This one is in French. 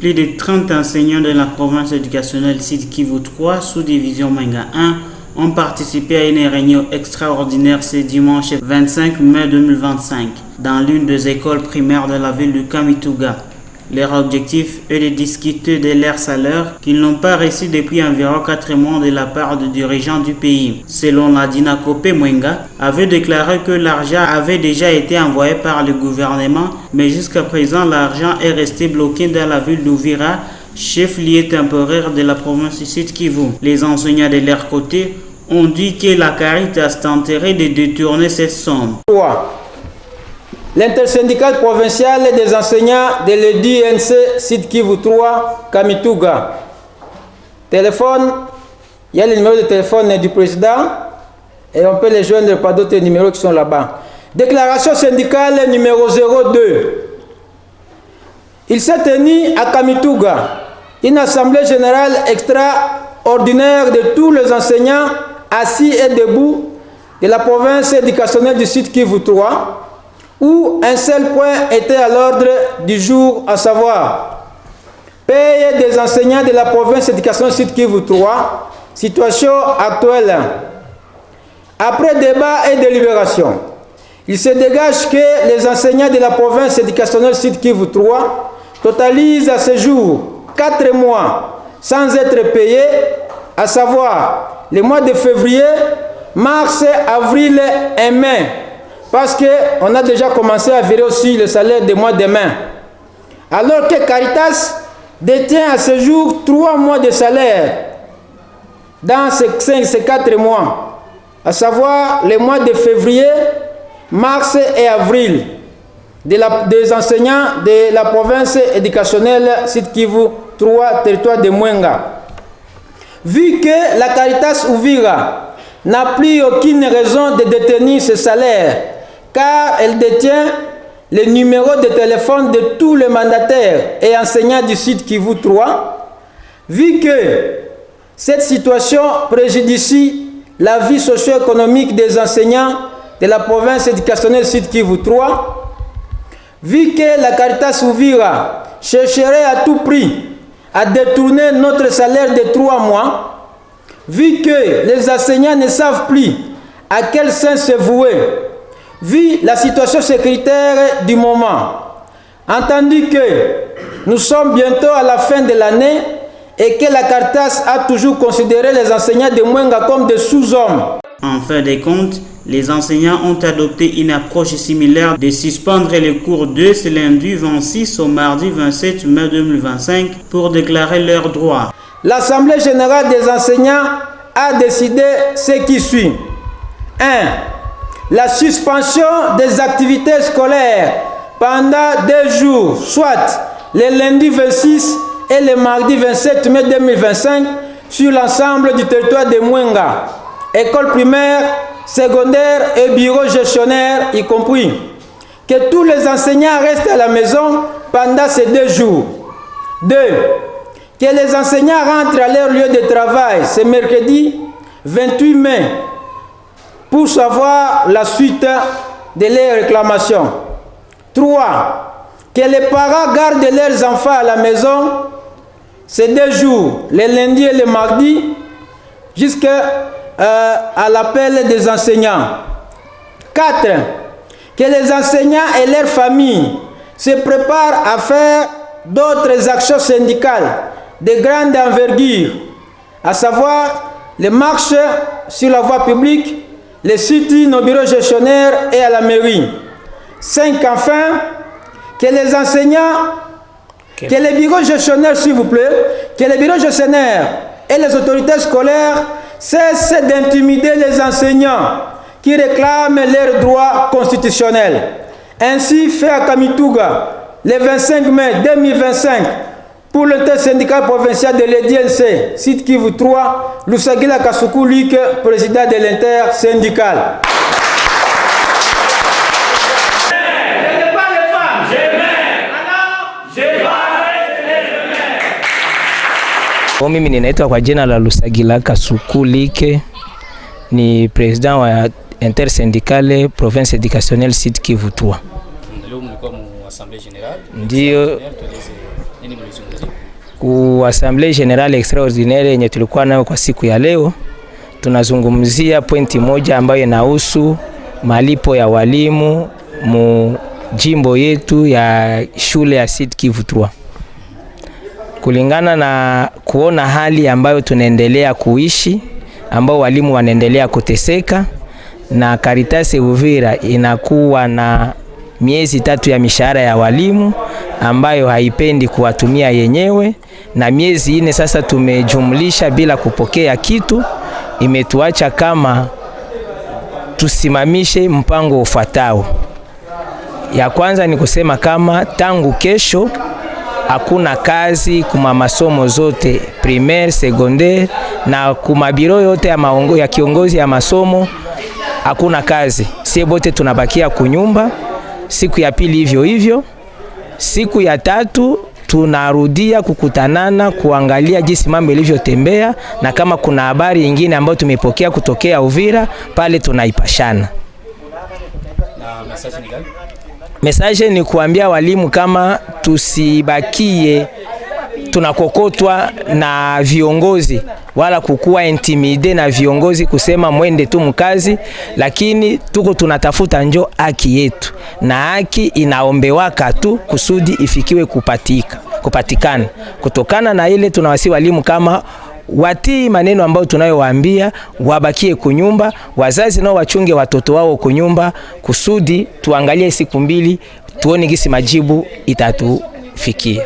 Plus de 30 enseignants de la province éducationnelle Sud Kivu 3, sous-division Mwenga 1, ont participé à une réunion extraordinaire ce dimanche 25 mai 2025 dans l'une des écoles primaires de la ville de Kamituga. Leur objectif est de discuter de leur salaire qu'ils n'ont pas reçu depuis environ 4 mois de la part du dirigeant du pays. Selon la Dinakopé Mwenga, avait déclaré que l'argent avait déjà été envoyé par le gouvernement, mais jusqu'à présent l'argent est resté bloqué dans la ville d'Ouvira, chef-lieu temporaire de la province du Sud Kivu. Les enseignants de leur côté ont dit que la Caritas tenterait de détourner cette somme. L'intersyndicale provinciale des enseignants de l'EDNC Sud Kivu 3, Kamituga. Téléphone, il y a le numéro de téléphone du président et on peut les joindre par d'autres numéros qui sont là-bas. Déclaration syndicale numéro 02. Il s'est tenu à Kamituga une assemblée générale extraordinaire de tous les enseignants assis et debout de la province éducationnelle du Sud Kivu 3, où un seul point était à l'ordre du jour, à savoir paye des enseignants de la province éducationnelle Sud Kivu 3, situation actuelle. Après débat et délibération, il se dégage que les enseignants de la province éducationnelle Sud Kivu 3 totalisent à ce jour 4 mois sans être payés, à savoir les mois de février, mars, avril et mai. Parce qu'on a déjà commencé à virer aussi le salaire des mois de mai. Alors que Caritas détient à ce jour 3 mois de salaire dans ces 4 mois, à savoir les mois de février, mars et avril des enseignants de la province éducationnelle Sud Kivu 3, territoire de Mwenga. Vu que la Caritas Ouvira n'a plus aucune raison de détenir ce salaire, car elle détient les numéros de téléphone de tous les mandataires et enseignants du Sud Kivu 3, vu que cette situation préjudicie la vie socio-économique des enseignants de la province éducationnelle Sud Kivu 3, vu que la Caritas Ouvira chercherait à tout prix à détourner notre salaire de 3 mois, vu que les enseignants ne savent plus à quel sens se vouer, vu la situation sécuritaire du moment, entendu que nous sommes bientôt à la fin de l'année et que la Caritas a toujours considéré les enseignants de Mwenga comme des sous-hommes. En fin de compte, les enseignants ont adopté une approche similaire de suspendre les cours de ce lundi 26 au mardi 27 mai 2025 pour déclarer leurs droits. L'Assemblée générale des enseignants a décidé ce qui suit. 1. La suspension des activités scolaires pendant 2 jours, soit le lundi 26 et le mardi 27 mai 2025 sur l'ensemble du territoire de Mwenga, école primaire, secondaire et bureau gestionnaire y compris. Que tous les enseignants restent à la maison pendant ces 2 jours. 2. Que les enseignants rentrent à leur lieu de travail ce mercredi 28 mai pour savoir la suite de leurs réclamations. 3. Que les parents gardent leurs enfants à la maison ces 2 jours, le lundi et le mardi, jusqu'à l'appel des enseignants. 4. Que les enseignants et leurs familles se préparent à faire d'autres actions syndicales de grande envergure, à savoir les marches sur la voie publique, les sit-ins au bureau gestionnaire et à la mairie. 5. Enfin, que les enseignants, que les bureaux gestionnaires, s'il vous plaît, que les bureaux gestionnaires et les autorités scolaires cessent d'intimider les enseignants qui réclament leurs droits constitutionnels. Ainsi fait à Kamituga, le 25 mai 2025, pour l'intersyndicale provinciale de l'EDNC, Sud Kivu 3, Lusagila Kasuku Luc, président de l'intersyndicale. Mimi ninaitwa kwa jina la Lusagila Kasuku Luc, ni president wa intersyndicale province éducationnelle Sud Kivu 3. Leo mlikuwa mu assemblée générale. Ndio Ku Assemblée Générale Extraordinaire yenye tulikuwa nayo kwa siku ya leo, tunazungumzia pointi moja ambayo inahusu malipo ya walimu mu jimbo yetu ya shule ya Sud Kivu 3. Kulingana na kuona hali ambayo tunaendelea kuishi, ambao walimu wanaendelea kuteseka, na Caritas Uvira inakuwa na miezi 3 ya mishahara ya walimu ambayo haipendi kuwatumia yenyewe, na miezi 4 sasa tumejumlisha bila kupokea kitu. Imetuacha kama tusimamishe mpango ufuatao. Ya kwanza ni kusema kama tangu kesho hakuna kazi kuma masomo zote primaire, secondaire na kuma biro yote ya kiongozi ya masomo hakuna kazi. Sie bote tunabakia kunyumba. Siku ya pili hivyo hivyo. Siku ya tatu tunarudia kukutanana kuangalia jinsi mambo ilivyotembea, na kama kuna habari nyingine ambayo tumepokea kutokea Uvira pale tunaipashana. Na message ni gani? Message ni kuambia walimu kama tusibakie tunakokotwa na viongozi wala kukua intimide na viongozi kusema mwende tu mkazi, lakini tuko tunatafuta njo haki yetu, na haki inaombewaka tu kusudi ifikiwe kupatikana. Kutokana na ile tunawasi walimu kama watii maneno ambayo tunayowaambia, wabakie kunyumba, wazazi nao wachunge watoto wao kunyumba, kusudi tuangalie siku 2 tuone gisi majibu itatufikia.